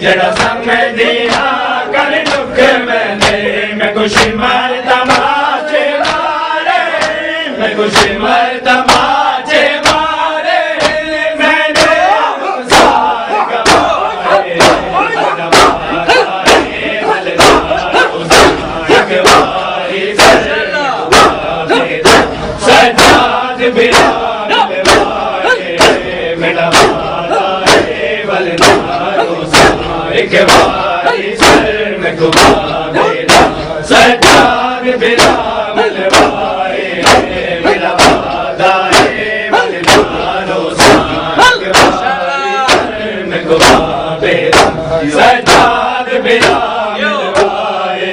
जड़ा समझिया कर दुख मैंने मैं खुशी मर तमाचे मारे मैं खुशी मर तमाचे मारे मैंने सार गवाए सजाद बिना एक बारी सर में घुमा देना सरकार बिना मिलवाए मेरा वादा है मलनारो एक बारी सर में घुमा देना सरकार बिना मिलवाए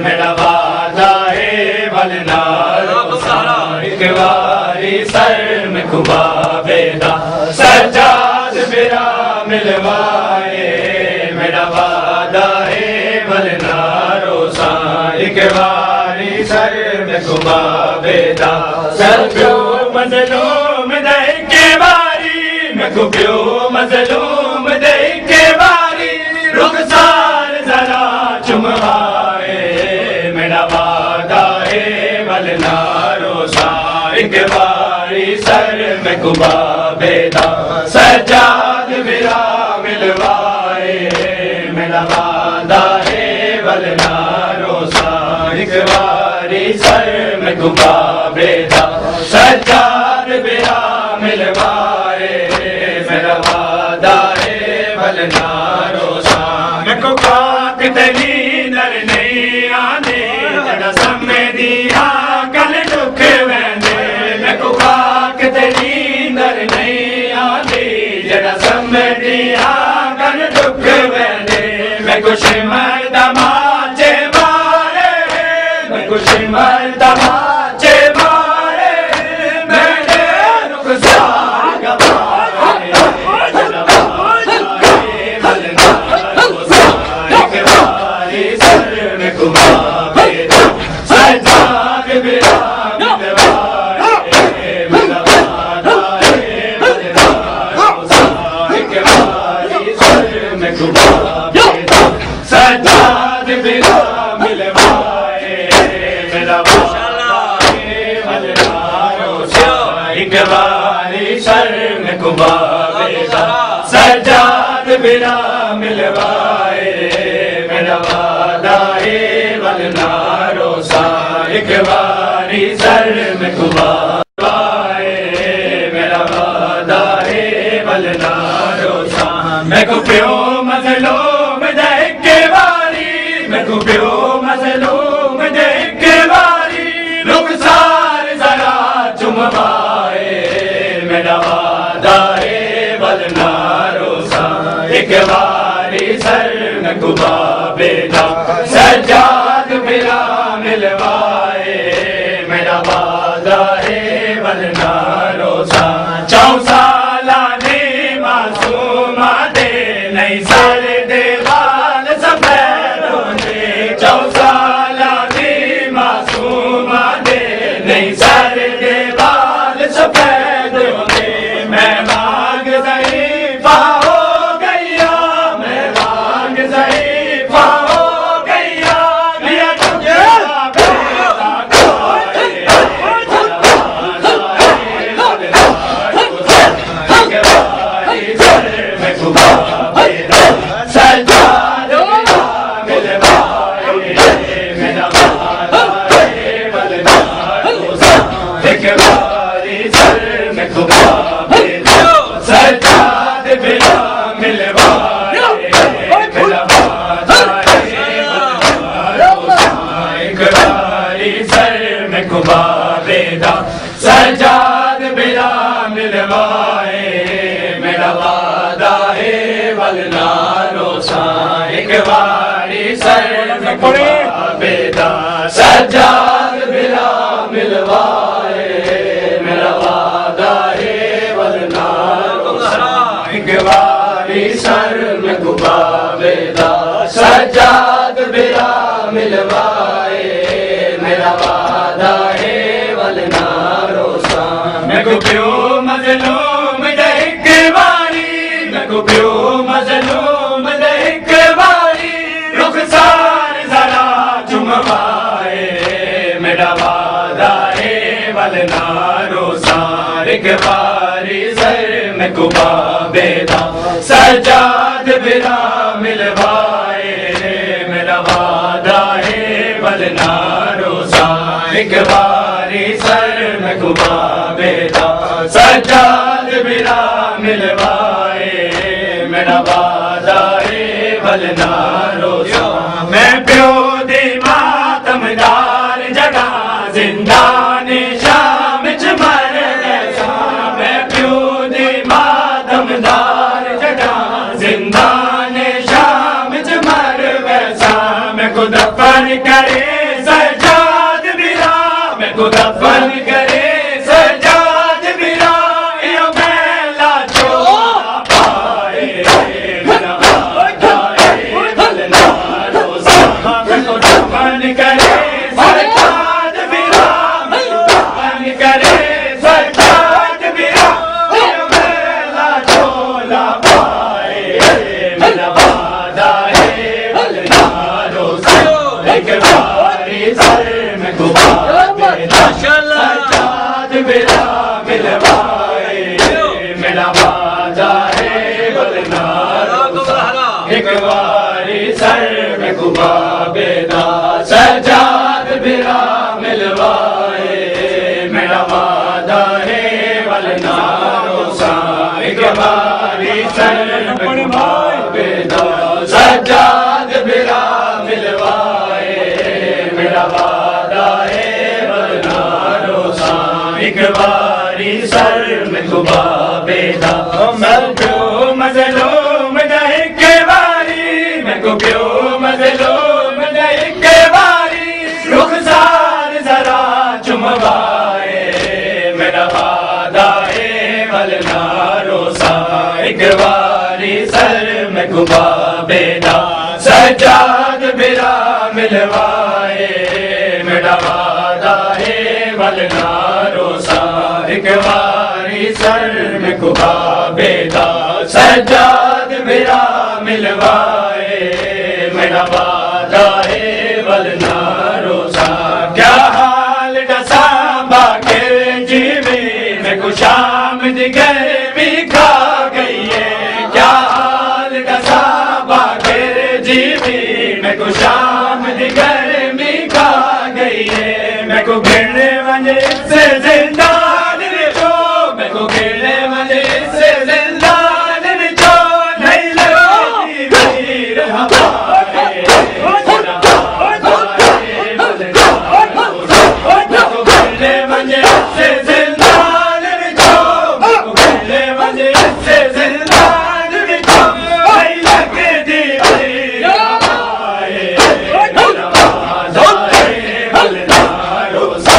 मेरा वादा है मलनारो एक बारी सर में घुमा देना सरकार बिना मिलवाए मेरा वादा है मलनारो एक बारी सर में घुमा बेदा सर प्यो मजलूम दे के बारी मैं प्यो मजलूम दे के बारी रुखसार जरा चुमवाए मेरा वादा है मलनारो एक बारी सर में घुमा बेदा सजाद मेरा मिलवाए मेरा वादा है मलनारो एक बारी सर में घुमा बेदा सजाद मेरा मिलवाए मेरा वादा है मलनारो मैं को पाक तली नर नहीं आने जड़ा समय दिया कल दुख वैंदे मैं को पाक तली नर नहीं आने जड़ा समय दिया कल दुख वैंदे मैं कुछ मरदा माचे मारे मैं कुछ मरदा माचे मारे मैंने रुखसार गवाए एक बारी सर में घुमा बेदा सजाद बिना मिलवाए मेरा वादा है मलनारो एक बारी सर में घुमा बेदा सजाद बिना मिलवाए मेरा वादा है मलनारो एक बारी सर में घुमा बेदा सजाद बिना मिलवाए मेरा वादा है मलनारो एक बारी सर में घुमा मेरा वादा है मलनारो मैं को प्यो मजलूम दे के बारी मैं को प्यो मजलूम दे के बारी रुखसार जरा चुमवाए मेरा वादा है मलनारो एक बारी सर में घुमा बेदा सजाद मेरा मिलवाए मेरा वादा है मलनारो चौसाला ने मासूमा दे नहीं सर देवाल सफेद होने चौसाला ने मासूमा दे नहीं सर देवाल सफेद होने मैं मांग सही पाओ गैया मैं मांग सही पाओ गैया लिया तुझे सजाद बिना मिलवाए मेरा वादा है मलनारो एक बारी सर में घुमा बेदा सजाद बिना मिलवाए मेरा वादा है मलनारो एक बारी सर में घुमा बेदा सजाद बिना मिलवाए मेरा वादा है मलनारो मैं को प्यो मजलूम दे के बारी मैं को प्यो मजलूम दे वलना रोसार एक बारी सर में कुबा बेदा सजाद बिरा मिलवाए मेरा वादा है वलना रोसार एक बारी सर में कुबा बेदा सजाद बिरा मिलवाए मेरा वादा है वलना रोसार मैं प्यो दी मातमदार जगा जिंदान शाम च मर ऐसा मैं प्यो दी मातमदार जगा जिंदान शाम च मर वैसा मैं को दफन करे सजाद बिरा मैं को दफन करे सजाद बिरा यो मेला छोड़ा पाए मेरा वादा है वलना रोज़ा मैं को दफन करे सजाद बिरा मैं को दफन करे सजाद बिरा यो मेला छोड़ा पाए मेरा वादा है वलना रोज़ा एक बारी सर में गुबा सजाद बिरा मिलवाए मेरा वादा है वलना रोज़ा एक बारी सर में गुबा बेदा सजाद बिरा मिलवाए मेरा वादा है वलना रोज़ा एक बारी सर में गुबा बेदा सजाद बिरा मिलवाए मेरा वादा है वलना रोज़ा एक बारी सर में गुबा बेदा मैं क्यों मज़लूम नहीं के बारी मैं को क्यों मज़लूम नहीं के बारी रुखसार जरा चुमवाए मेरा वादा है वलना रोज़ा एक बारी सर में गुबा बेदा सजाद बिरा मिलवाए मेरा वादा है वलना रोज़ा एक बारी सर में गुबा बेदा सजाद बिरा मिलवाए मेरा वादा है वलना रोज़ा क्या हाल डसा बाके जीवे मैं को शाम दी गर्मी खा गई है क्या हाल डसा बाके जीवे मैं को शाम दी गर्मी खा गई है मैं को गिरने वाले से जिंदान बिछो मैं को गिरने वाले से जिंदान बिछो नहीं लगती वीर हमारे मेरा वादा है वलना रोज़ा मैं को गिरने वाले से जिंदान बिछो मैं को गिरने वाले से जिंदान बिछो नहीं लगती वीर हमारे मेरा वादा है वलना रोज़ा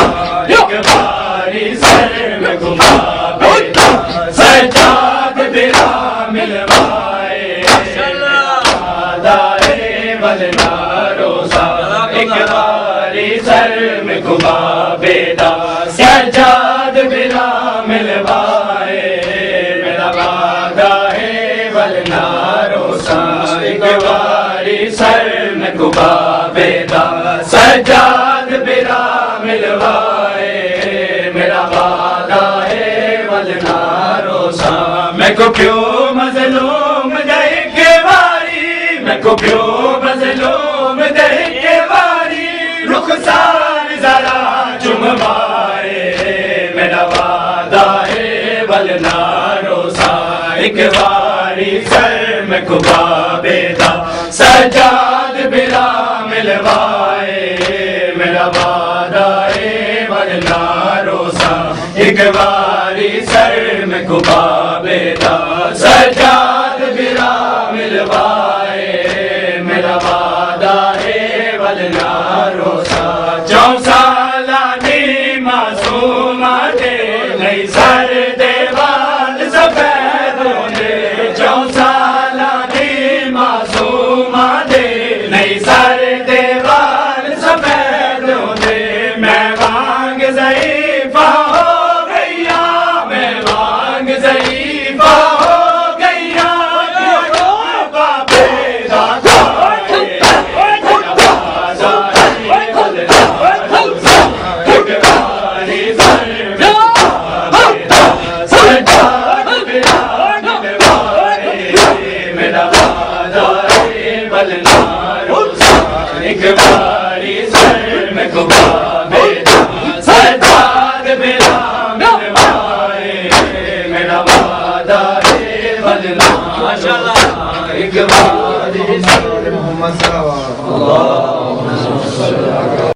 एक बारी सर में गुबा बेदा सजाद बिरा मिलवाए वादा है वलना रोज़ा एक बारी सर में गुबा बेदा सजाद बिरा मिलवाए मेरा वादा है वलना रोज़ा एक बारी सर में गुबा बेदा सजाद बिरा मिलवाए मेरा वादा है वलना रोज़ा मैं को क्यों मज़लूम दही के बारी मैं को क्यों मज़लूम दही के बारी रुखसार जरा चुमवाए मेरा वादा है वलना रोज़ा एक बारी सर में गुबा बेदा सजाद बिरा मिलवाए मेरा वादा है वलना रोज़ा एक बारी सर में गुबा बेदा सजाद बिरा मिलवाए मेरा वादा है वलना रोज़ा 4 सालानी मासूमा दे नहीं सर देवाल सफेद होने 4 सालानी मासूमा दे नहीं सर देवाल सफेद होने मैं वांग ज़ईफ़ा हो गईया मैं वांग ज़ईफ़ा हो गईया बाबे दादा एक बारी सर एक बारी सर मोहम्मद सल्लल्लाहु अलैहि वसल्लम।